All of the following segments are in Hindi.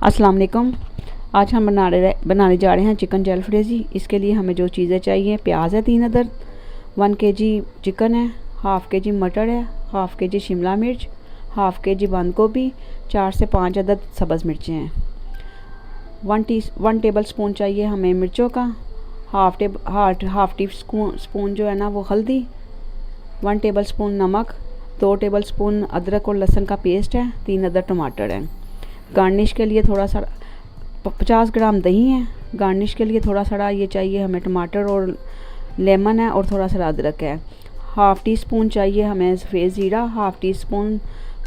अस्सलाम वालेकुम। आज हम बनाने जा रहे हैं चिकन जलफ्रेज़ी। इसके लिए हमें जो चीज़ें चाहिए, प्याज है 3 अदद, 1 kg चिकन है, हाफ़ kg मटर है, हाफ़ kg शिमला मिर्च, हाफ़ kg बंद गोभी, 4 से 5 अदद सब्ज़ मिर्चें हैं। 1 टेबल स्पून चाहिए हमें मिर्चों का, हाफ़ टी स्पून जो है ना वो हल्दी, 1 टेबल स्पून नमक, 2 टेबल स्पून अदरक और लहसुन का पेस्ट है, 3 अदद टमाटर हैं। गार्निश के लिए थोड़ा सा 50 ग्राम दही है। गार्निश के लिए थोड़ा सा ये चाहिए हमें टमाटर और लेमन है और थोड़ा सा अदरक है। हाफ़ टी स्पून चाहिए हमें सफ़ेद ज़ीरा, हाफ़ टी स्पून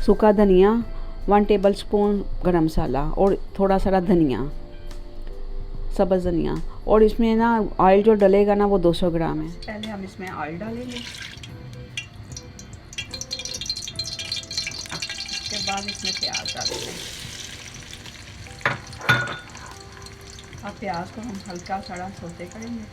सूखा धनिया, 1 टेबल स्पून गरम मसाला और थोड़ा सा धनिया, सब्ज़ धनिया। और इसमें ना ऑयल जो डलेगा ना वो 200 ग्राम है। पहले हम इसमें ऑयल डालेंगे, उसके बाद इसमें प्याज डालेंगे। अब प्याज को हम हल्का सा सौते करेंगे।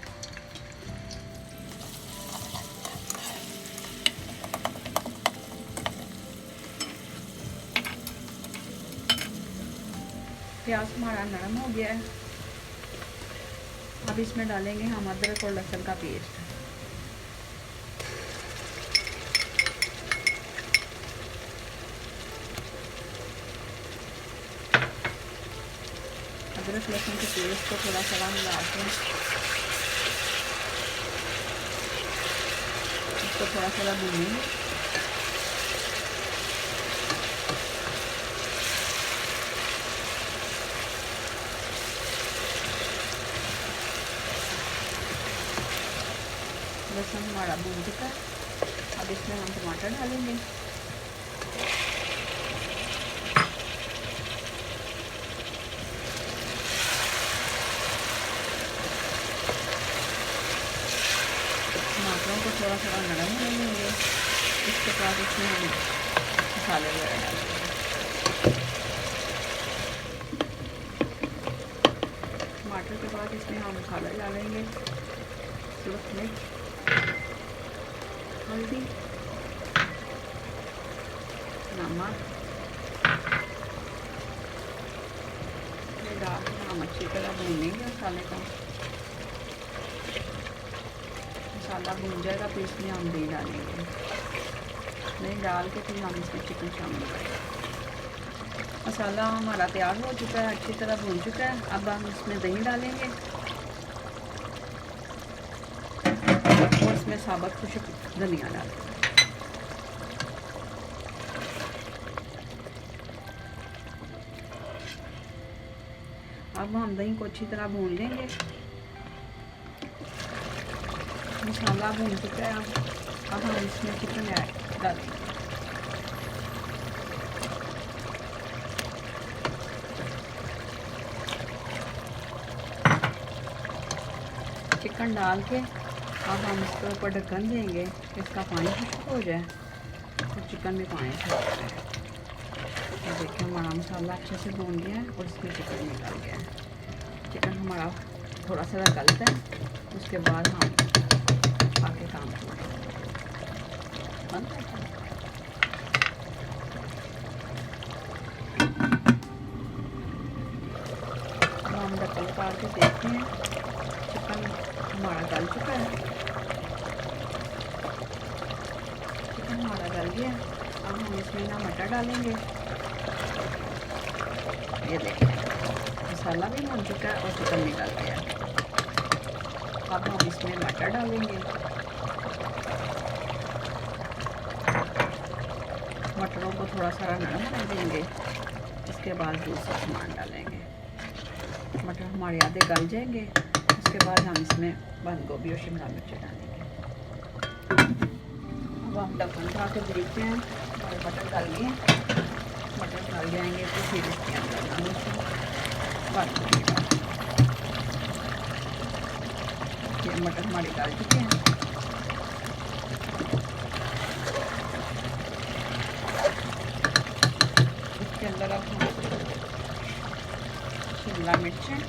प्याज हमारा नरम हो गया है। अब इसमें डालेंगे हम अदरक और लहसुन का पेस्ट। अदरक लहसुन के पेस्ट को थोड़ा सा मिला के इसको थोड़ा सा भूनेंगे। लहसुन हमारा भून चुका है। अब इसमें हम टमाटर डालेंगे। टमाटरों को थोड़ा सा नरम होने देंगे। इसके बाद इसमें हम मसाले वगैरह डालेंगे। टमाटर के बाद इसमें हम मसाला डालेंगे, सूरज मिर्च, हल्दी, नमक। ये डाल के हम अच्छी तरह भूनेंगे मसाले को। मसाला भून जाएगा तो इसमें हम दही डालेंगे। दही डाल के फिर हम इसमें चिकन शामिल करेंगे। मसाला हमारा तैयार हो चुका है, अच्छी तरह भून चुका है। अब हम इसमें दही डालेंगे और इसमें साबुत खुश्क धनिया डालेंगे। अब हम दही को अच्छी तरह भून लेंगे। मसाला भून चुका है। अब हम इसमें चिकन ऐड डालेंगे। चिकन डाल के अब हम इसके ऊपर ढक्कन देंगे, इसका पानी खुश्क हो जाए और चिकन में पानी छोड़ जाए। तो देखिए हमारा मसाला अच्छे से भून गया है और इसमें चिकन निकल गया है। चिकन हमारा थोड़ा सा गलता है, उसके बाद हम आगे काम करेंगे। अब हम ढक्कन उतार के देखते हैं, चिकन हमारा गल चुका है। चिकन हमारा गल गया। अब हम इसमें ना मटर डालेंगे। ये देखिए मसाला भी भून चुका है और चिकन निकल गया। अब हम इसमें मटर डालेंगे। मटरों को थोड़ा सा नरम कर देंगे। इसके बाद दूसरा सामान डालेंगे। मटर हमारे आधे गल जाएंगे। उसके बाद हम इसमें बंद गोभी और शिमला मिर्च डालेंगे। अब हम ढक्कन उठा के देखते हैं और मटर डाल गए। मटर डाल जाएंगे तो फिर इसके अंदर हम बंद गोभी डालेंगे। ये मटर हमारे डाल चुके हैं। इसके अंदर अब हम शिमला मिर्चें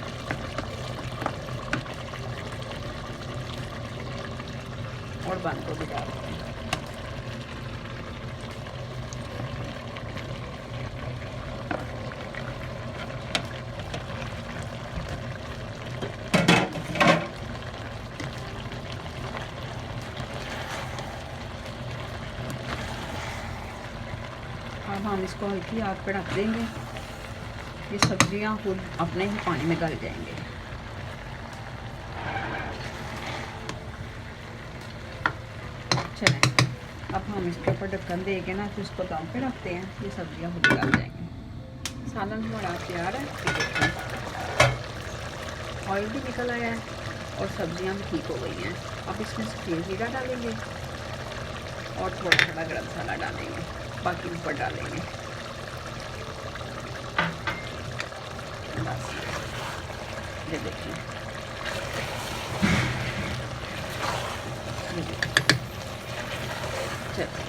और बंद गोभी डालते हैं। हम इसको हल्की आग पर रख देंगे। ये सब्जियां खुद अपने ही पानी में गल जाएंगे। चलें, अब हम इसके ऊपर ढक्कन दे के ना फिर इसको दम पे रखते हैं। ये सब्जियां खुद गल जाएंगी। सालन हमारा तैयार है। ऑयल भी निकल आया है और सब्जियां भी ठीक हो गई हैं। अब इसमें सफ़ेद ज़ीरा डालेंगे और थोड़ा थोड़ा गरम मसाला डालेंगे, बाकी ऊपर डालेंगे। बस ये देखिए, चलो